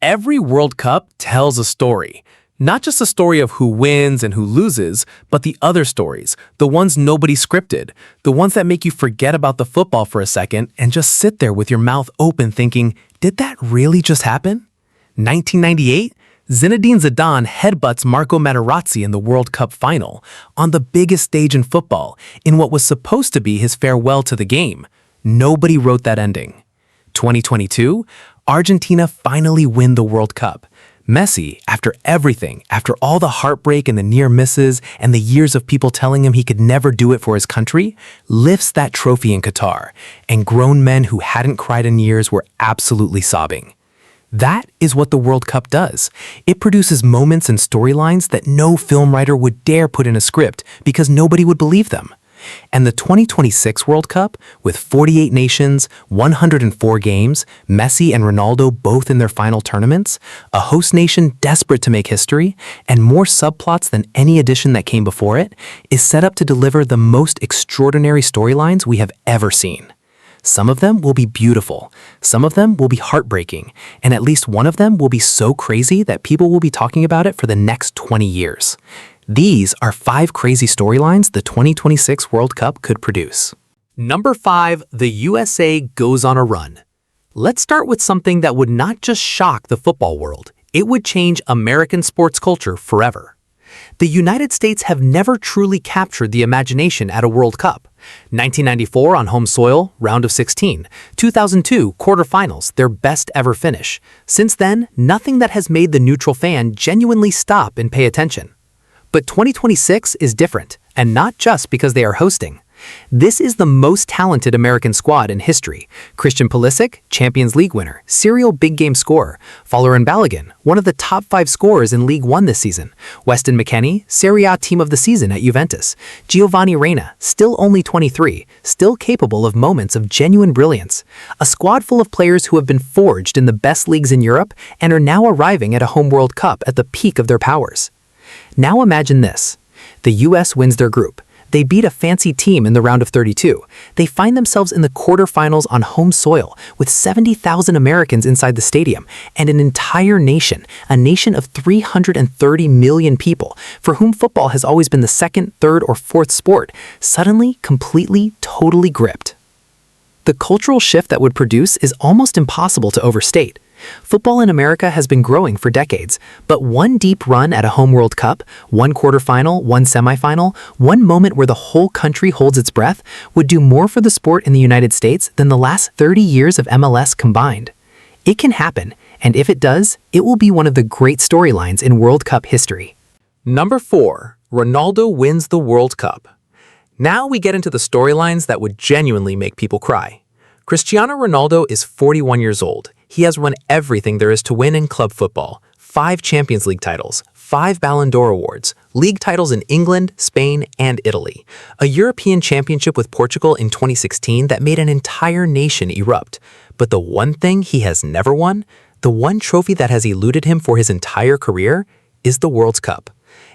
Every World Cup tells a story. Not just a story of who wins and who loses, but the other stories, the ones nobody scripted, the ones that make you forget about the football for a second and just sit there with your mouth open thinking, did that really just happen? 1998, Zinedine Zidane headbutts Marco Materazzi in the World Cup final, on the biggest stage in football, in what was supposed to be his farewell to the game. Nobody wrote that ending. 2022, Argentina finally win the World Cup. Messi, after everything, after all the heartbreak and the near misses and the years of people telling him he could never do it for his country, lifts that trophy in Qatar, and grown men who hadn't cried in years were absolutely sobbing. That is what the World Cup does. It produces moments and storylines that no film writer would dare put in a script because nobody would believe them. And the 2026 World Cup, with 48 nations, 104 games, Messi and Ronaldo both in their final tournaments, a host nation desperate to make history, and more subplots than any edition that came before it, is set up to deliver the most extraordinary storylines we have ever seen. Some of them will be beautiful, some of them will be heartbreaking, and at least one of them will be so crazy that people will be talking about it for the next 20 years. These are 5 crazy storylines the 2026 World Cup could produce. Number 5, the USA goes on a run. Let's start with something that would not just shock the football world, it would change American sports culture forever. The United States have never truly captured the imagination at a World Cup. 1994 on home soil, round of 16. 2002 quarterfinals, their best ever finish. Since then, nothing that has made the neutral fan genuinely stop and pay attention. But 2026 is different, and not just because they are hosting. This is the most talented American squad in history. Christian Pulisic, Champions League winner, serial big game scorer. Folarin Balogun, one of the top 5 scorers in League One this season. Weston McKennie, Serie A team of the season at Juventus. Giovanni Reina, still only 23, still capable of moments of genuine brilliance. A squad full of players who have been forged in the best leagues in Europe and are now arriving at a home World Cup at the peak of their powers. Now imagine this. The US wins their group. They beat a fancy team in the round of 32. They find themselves in the quarterfinals on home soil with 70,000 Americans inside the stadium and an entire nation, a nation of 330 million people for whom football has always been the second, third, or fourth sport, suddenly, completely, totally gripped. The cultural shift that would produce is almost impossible to overstate. Football in America has been growing for decades, but one deep run at a home World Cup, one quarterfinal, one semifinal, one moment where the whole country holds its breath would do more for the sport in the United States than the last 30 years of MLS combined. It can happen, and if it does, it will be one of the great storylines in World Cup history. Number 4, Ronaldo wins the World Cup. Now we get into the storylines that would genuinely make people cry. Cristiano Ronaldo is 41 years old. He has won everything there is to win in club football. 5 Champions League titles, 5 Ballon d'Or awards, league titles in England, Spain, and Italy. A European championship with Portugal in 2016 that made an entire nation erupt. But the one thing he has never won, the one trophy that has eluded him for his entire career, is the World Cup.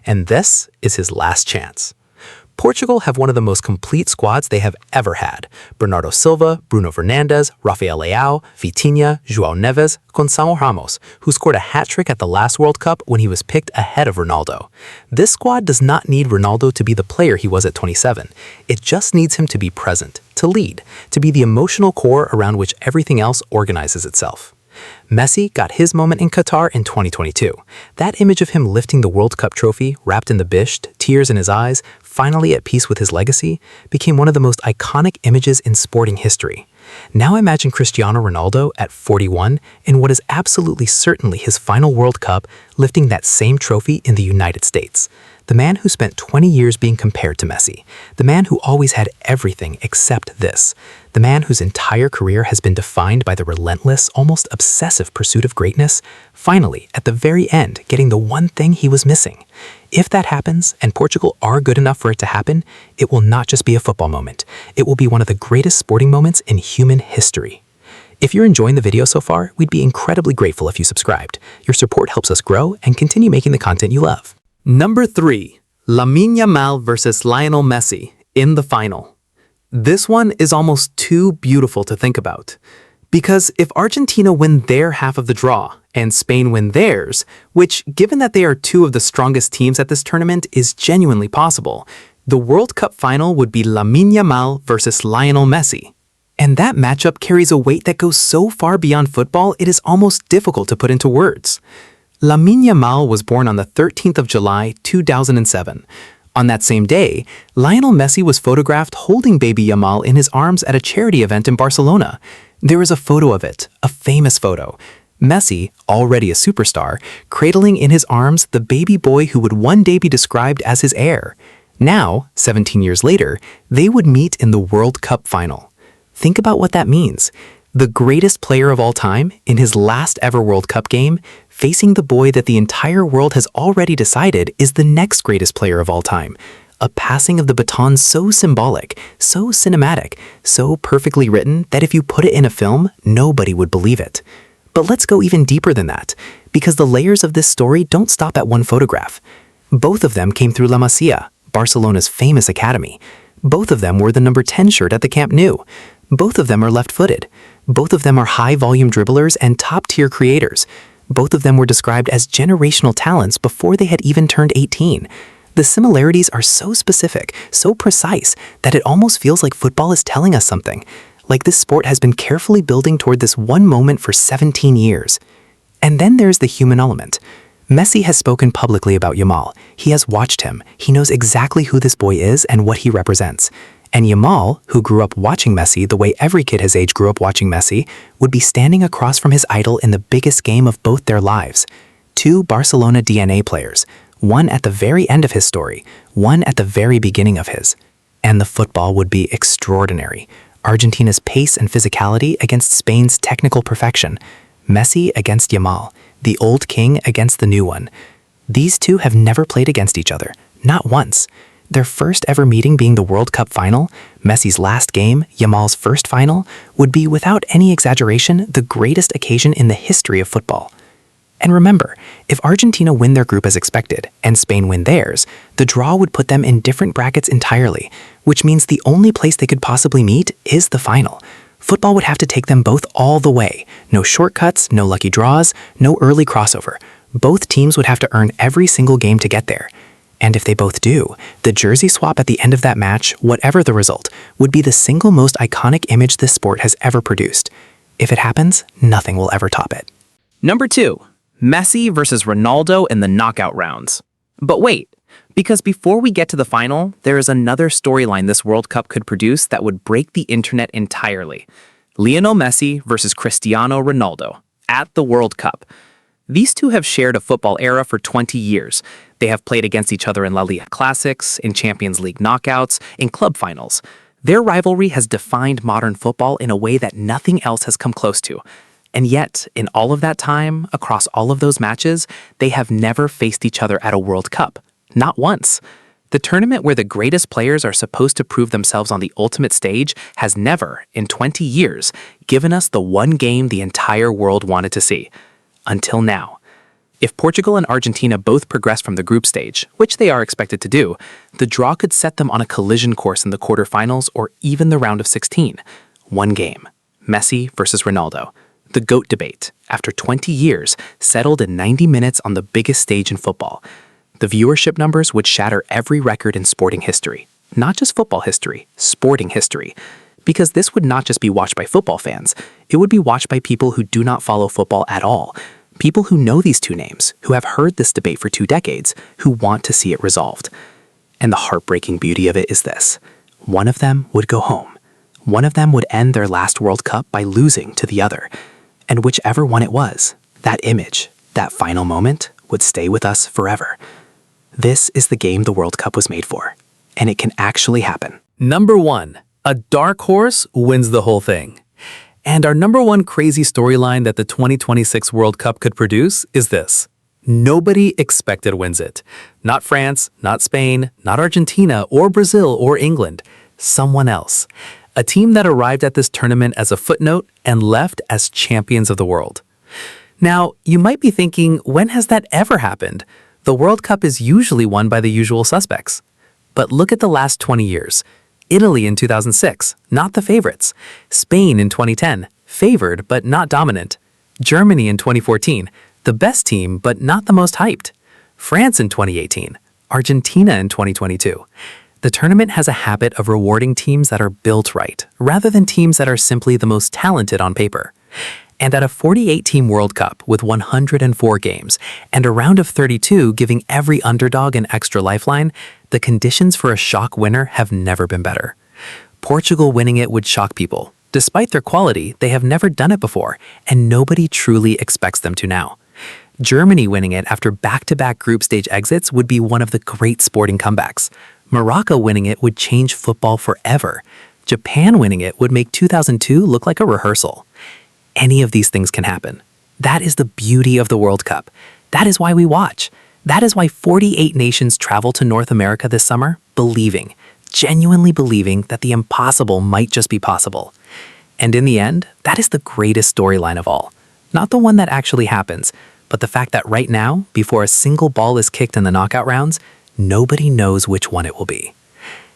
And this is his last chance. Portugal have one of the most complete squads they have ever had. Bernardo Silva, Bruno Fernandes, Rafael Leao, Vitinha, João Neves, Gonçalo Ramos, who scored a hat-trick at the last World Cup when he was picked ahead of Ronaldo. This squad does not need Ronaldo to be the player he was at 27. It just needs him to be present, to lead, to be the emotional core around which everything else organizes itself. Messi got his moment in Qatar in 2022. That image of him lifting the World Cup trophy, wrapped in the bisht, tears in his eyes, finally at peace with his legacy, became one of the most iconic images in sporting history. Now imagine Cristiano Ronaldo at 41 in what is absolutely certainly his final World Cup, lifting that same trophy in the United States. The man who spent 20 years being compared to Messi. The man who always had everything except this. The man whose entire career has been defined by the relentless, almost obsessive pursuit of greatness, finally, at the very end, getting the one thing he was missing. If that happens, and Portugal are good enough for it to happen, it will not just be a football moment. It will be one of the greatest sporting moments in human history. If you're enjoying the video so far, we'd be incredibly grateful if you subscribed. Your support helps us grow and continue making the content you love. Number 3, Lamine Yamal versus Lionel Messi in the final. This one is almost too beautiful to think about. Because if Argentina win their half of the draw and Spain win theirs, which, given that they are two of the strongest teams at this tournament, is genuinely possible, the World Cup final would be Lamine Yamal versus Lionel Messi. And that matchup carries a weight that goes so far beyond football it is almost difficult to put into words. Lamine Yamal was born on the 13th of July, 2007. On that same day, Lionel Messi was photographed holding baby Yamal in his arms at a charity event in Barcelona. There is a photo of it, a famous photo. Messi, already a superstar, cradling in his arms the baby boy who would one day be described as his heir. Now, 17 years later, they would meet in the World Cup final. Think about what that means. The greatest player of all time, in his last ever World Cup game, facing the boy that the entire world has already decided is the next greatest player of all time. A passing of the baton so symbolic, so cinematic, so perfectly written that if you put it in a film, nobody would believe it. But let's go even deeper than that, because the layers of this story don't stop at one photograph. Both of them came through La Masia, Barcelona's famous academy. Both of them wore the number 10 shirt at the Camp Nou. Both of them are left-footed. Both of them are high-volume dribblers and top-tier creators. Both of them were described as generational talents before they had even turned 18. The similarities are so specific, so precise, that it almost feels like football is telling us something. Like this sport has been carefully building toward this one moment for 17 years. And then there's the human element. Messi has spoken publicly about Yamal. He has watched him. He knows exactly who this boy is and what he represents. And Yamal, who grew up watching Messi the way every kid his age grew up watching Messi, would be standing across from his idol in the biggest game of both their lives. Two Barcelona DNA players, one at the very end of his story, one at the very beginning of his. And the football would be extraordinary. Argentina's pace and physicality against Spain's technical perfection. Messi against Yamal, the old king against the new one. These two have never played against each other, not once. Their first ever meeting being the World Cup final, Messi's last game, Yamal's first final, would be without any exaggeration the greatest occasion in the history of football. And remember, if Argentina win their group as expected and Spain win theirs, the draw would put them in different brackets entirely, which means the only place they could possibly meet is the final. Football would have to take them both all the way. No shortcuts, no lucky draws, no early crossover. Both teams would have to earn every single game to get there. And if they both do, the jersey swap at the end of that match, whatever the result, would be the single most iconic image this sport has ever produced. If it happens, nothing will ever top it. Number 2. Messi versus Ronaldo in the knockout rounds. But wait, because before we get to the final, there is another storyline this World Cup could produce that would break the internet entirely. Lionel Messi versus Cristiano Ronaldo at the World Cup. These two have shared a football era for 20 years. They have played against each other in La Liga Classics, in Champions League knockouts, in club finals. Their rivalry has defined modern football in a way that nothing else has come close to. And yet, in all of that time, across all of those matches, they have never faced each other at a World Cup. Not once. The tournament where the greatest players are supposed to prove themselves on the ultimate stage has never, in 20 years, given us the one game the entire world wanted to see. Until now. If Portugal and Argentina both progress from the group stage, which they are expected to do, the draw could set them on a collision course in the quarterfinals or even the round of 16. One game. Messi versus Ronaldo. The GOAT debate, after 20 years, settled in 90 minutes on the biggest stage in football. The viewership numbers would shatter every record in sporting history. Not just football history, sporting history. Because this would not just be watched by football fans, it would be watched by people who do not follow football at all. People who know these two names, who have heard this debate for 2 decades, who want to see it resolved. And the heartbreaking beauty of it is this. One of them would go home. One of them would end their last World Cup by losing to the other. And whichever one it was, that image, that final moment, would stay with us forever. This is the game the World Cup was made for. And it can actually happen. Number 1. A dark horse wins the whole thing. And our number 1 crazy storyline that the 2026 World Cup could produce is this. Nobody expected wins it. Not France, not Spain, not Argentina or Brazil or England. Someone else. A team that arrived at this tournament as a footnote and left as champions of the world. Now, you might be thinking, when has that ever happened? The World Cup is usually won by the usual suspects. But look at the last 20 years. Italy in 2006, not the favorites. Spain in 2010, favored but not dominant. Germany in 2014, the best team but not the most hyped. France in 2018, Argentina in 2022. The tournament has a habit of rewarding teams that are built right, rather than teams that are simply the most talented on paper. And at a 48-team World Cup with 104 games, and a round of 32 giving every underdog an extra lifeline, the conditions for a shock winner have never been better. Portugal winning it would shock people. Despite their quality, they have never done it before, and nobody truly expects them to now. Germany winning it after back-to-back group stage exits would be one of the great sporting comebacks. Morocco winning it would change football forever. Japan winning it would make 2002 look like a rehearsal. Any of these things can happen. That is the beauty of the World Cup. That is why we watch. That is why 48 nations travel to North America this summer, believing, genuinely believing that the impossible might just be possible. And in the end, that is the greatest storyline of all. Not the one that actually happens, but the fact that right now, before a single ball is kicked in the knockout rounds, nobody knows which one it will be.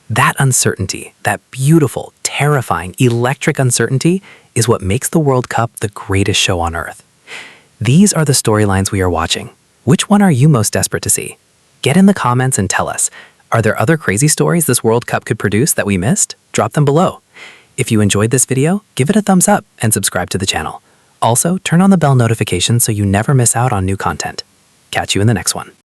That uncertainty, that beautiful, terrifying, electric uncertainty, is what makes the World Cup the greatest show on earth. These are the storylines we are watching. Which one are you most desperate to see? Get in the comments and tell us. Are there other crazy stories this World Cup could produce that we missed? Drop them below. If you enjoyed this video, give it a thumbs up and subscribe to the channel. Also, turn on the bell notification so you never miss out on new content. Catch you in the next one.